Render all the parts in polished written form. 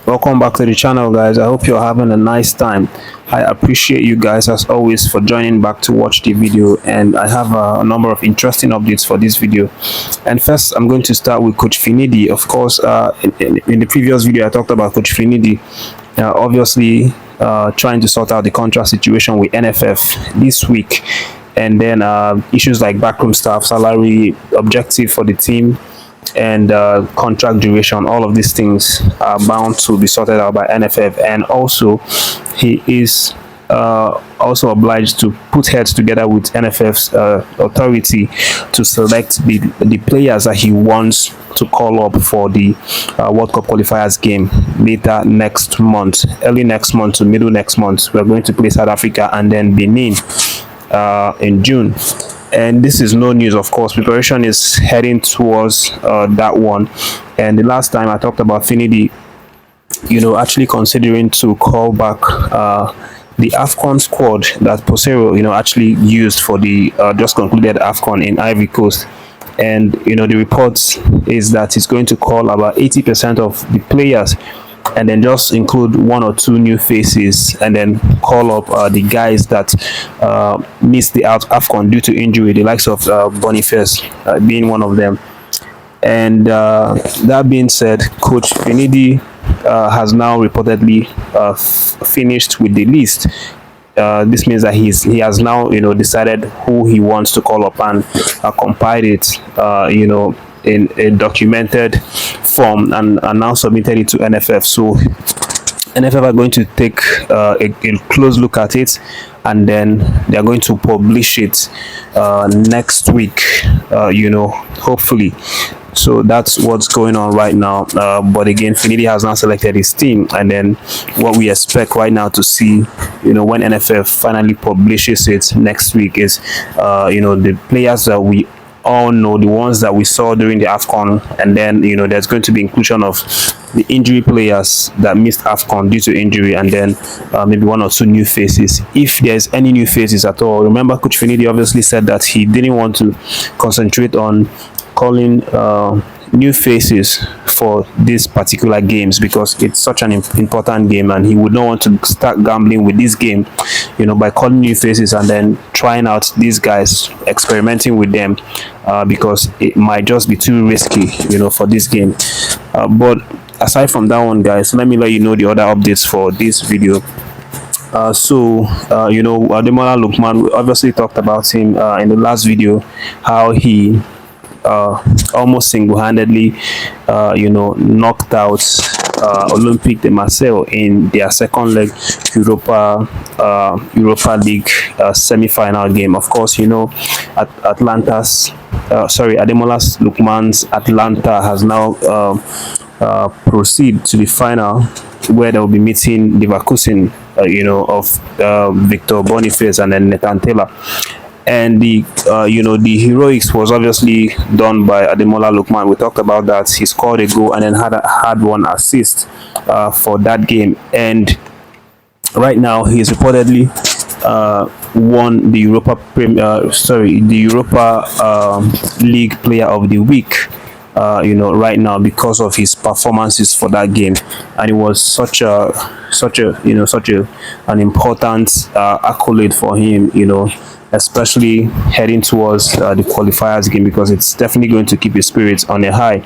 Welcome back to the channel, guys. I hope you're having a nice time. I appreciate you guys as always for joining back to watch the video, and I have a number of interesting updates for this video. And first, I'm going to start with Coach Finidi. Of course, in the previous video I talked about Coach Finidi obviously trying to sort out the contract situation with NFF this week, and then issues like backroom staff, salary, objective for the team, and contract duration. All of these things are bound to be sorted out by NFF, and also he is also obliged to put heads together with NFF's authority to select the players that he wants to call up for the World Cup qualifiers game later next month, early next month to middle next month. We're going to play South Africa and then Benin in June. And this is no news, of course. Preparation is heading towards that one. And the last time I talked about Finidi, actually considering to call back the AFCON squad that Posero, actually used for the just concluded AFCON in Ivory Coast. And, the reports is that he's going to call about 80% of the players and then just include one or two new faces, and then call up the guys that missed the AFCON due to injury, the likes of Boniface being one of them. And that being said, Coach Finidi has now reportedly finished with the list. This means that he has now decided who he wants to call up and compiled it in a documented form and now submitted it to NFF. So NFF are going to take a close look at it, and then they are going to publish it next week, hopefully. So that's what's going on right now. But again, Finidi has now selected his team, and then what we expect right now to see, when NFF finally publishes it next week, is the players that we all know, the ones that we saw during the AFCON, and then there's going to be inclusion of the injury players that missed AFCON due to injury, and then maybe one or two new faces, if there's any new faces at all. Remember, Coach Finidi obviously said that he didn't want to concentrate on calling new faces for these particular games because it's such an important game, and he would not want to start gambling with this game by calling new faces and then trying out these guys, experimenting with them, because it might just be too risky for this game. But aside from that one, guys, let me let you know the other updates for this video. Ademola Lookman, we obviously talked about him in the last video, how he almost single-handedly knocked out Olympique de Marseille in their second leg Europa League semi-final game. Of course, Ademola Lookman's Atlanta has now proceed to the final, where they will be meeting Leverkusen of Victor Boniface and then Nathan Taylor. And the heroics was obviously done by Ademola Lookman. We talked about that. He scored a goal and then had one assist for that game. And right now he is reportedly won the Europa League Player of the Week. Right now, because of his performances for that game, and it was such an important accolade for him, especially heading towards the qualifiers game, because it's definitely going to keep his spirits on a high.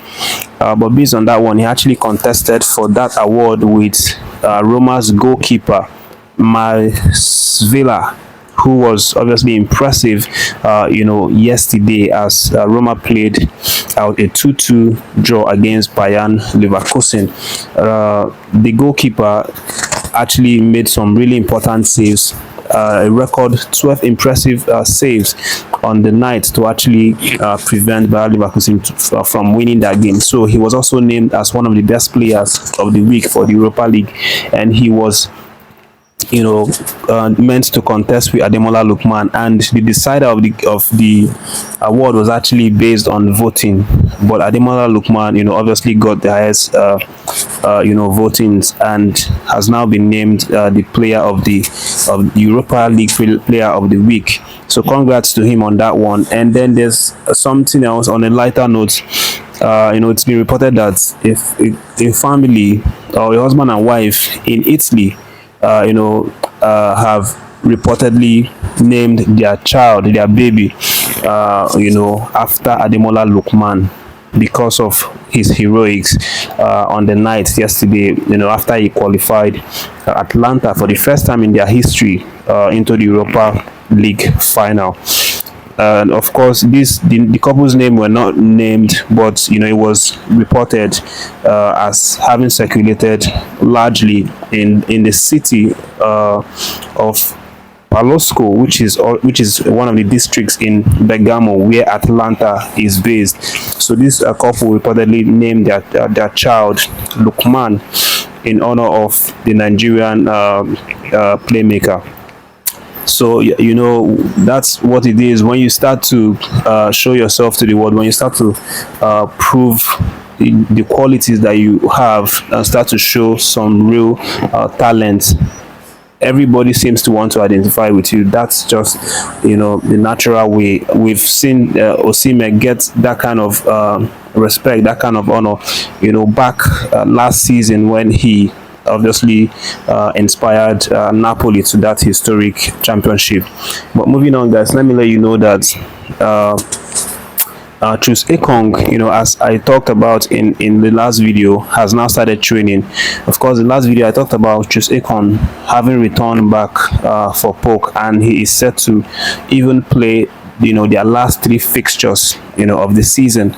But based on that one, he actually contested for that award with Roma's goalkeeper Masvila, who was obviously impressive yesterday as Roma played out a 2-2 draw against Bayern Leverkusen. The goalkeeper actually made some really important saves, a record 12 impressive saves on the night to actually prevent Bayer Leverkusen from winning that game. So he was also named as one of the best players of the week for the Europa League, and he was meant to contest with Ademola Lookman, and the decider of the award was actually based on voting. But Ademola Lookman, obviously got the highest, votings, and has now been named the player of the Europa League Player of the Week. So congrats to him on that one. And then there's something else on a lighter note. It's been reported that if a family or a husband and wife in Italy, have reportedly named their child, their baby, after Ademola Lookman, because of his heroics on the night yesterday, after he qualified Atlanta for the first time in their history into the Europa League final. And of course, the couple's name were not named, but it was reported as having circulated largely in the city of Palosco, which is one of the districts in Bergamo where Atlanta is based. So this couple reportedly named their child Lookman in honor of the Nigerian playmaker. So that's what it is when you start to show yourself to the world, when you start to prove the qualities that you have and start to show some real talent. Everybody seems to want to identify with you. That's just the natural way. We've seen Osimhen get that kind of respect, that kind of honor, back last season when he obviously inspired Napoli to that historic championship. But moving on, guys, let me let you know that Ewong, as I talked about in the last video, has now started training. Of course, the last video I talked about Ewong having returned back for poke, and he is set to even play their last 3 fixtures of the season,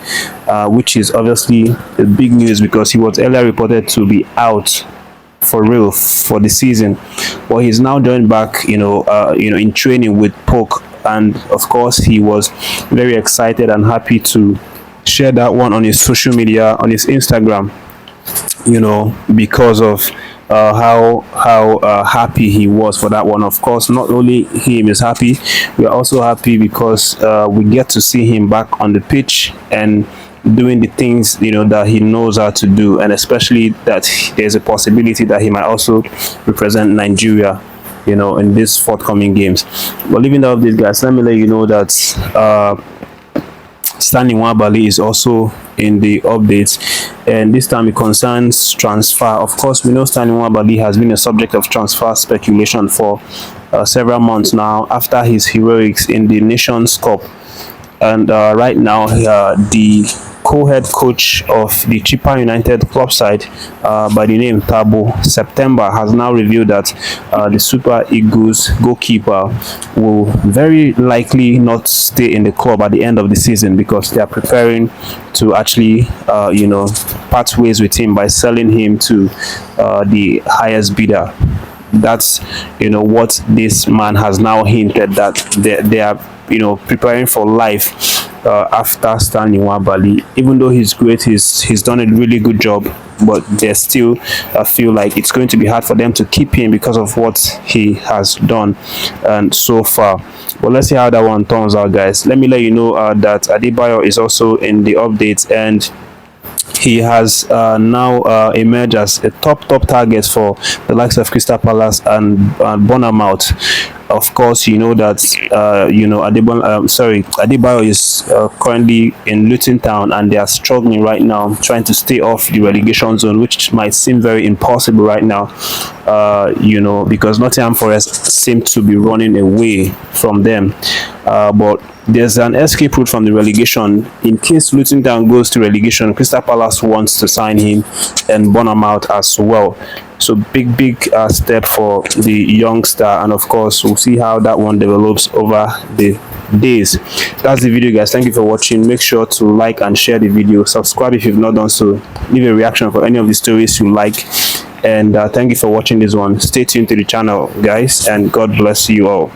which is obviously the big news, because he was earlier reported to be out for real for the season, but he's now joined back in training with poke. And of course, he was very excited and happy to share that one on his social media, on his Instagram, because of how happy he was for that one. Of course, not only him is happy, we are also happy because we get to see him back on the pitch and doing the things that he knows how to do, and especially that there's a possibility that he might also represent Nigeria in these forthcoming games. But leaving out these guys, let me let you know that Stanley Nwabali is also in the updates, and this time it concerns transfer. Of course, we know Stanley Nwabali has been a subject of transfer speculation for several months now after his heroics in the Nations Cup. And right now, the co-head coach of the Chipa United club side by the name Thabo September has now revealed that the Super Eagles goalkeeper will very likely not stay in the club at the end of the season, because they are preparing to actually part ways with him by selling him to the highest bidder. That's what this man has now hinted, that they are preparing for life after Stanley Nwabali. Even though he's great, he's done a really good job, but they still feel like it's going to be hard for them to keep him because of what he has done and so far. But let's see how that one turns out, guys. Let me let you know that Adebayo is also in the updates, and he has now emerged as a top target for the likes of Crystal Palace and Bournemouth. Of course, that Adebayo is currently in Luton Town, and they are struggling right now, trying to stay off the relegation zone, which might seem very impossible right now, because Nottingham Forest seem to be running away from them. But there's an escape route from the relegation. In case Luton Town goes to relegation, Crystal Palace wants to sign him, and Bournemouth as well. So big step for the youngster, and of course we'll see how that one develops over the days. That's the video, guys. Thank you for watching. Make sure to like and share the video. Subscribe if you've not done so. Leave a reaction for any of the stories you like, and thank you for watching this one. Stay tuned to the channel, guys, and God bless you all.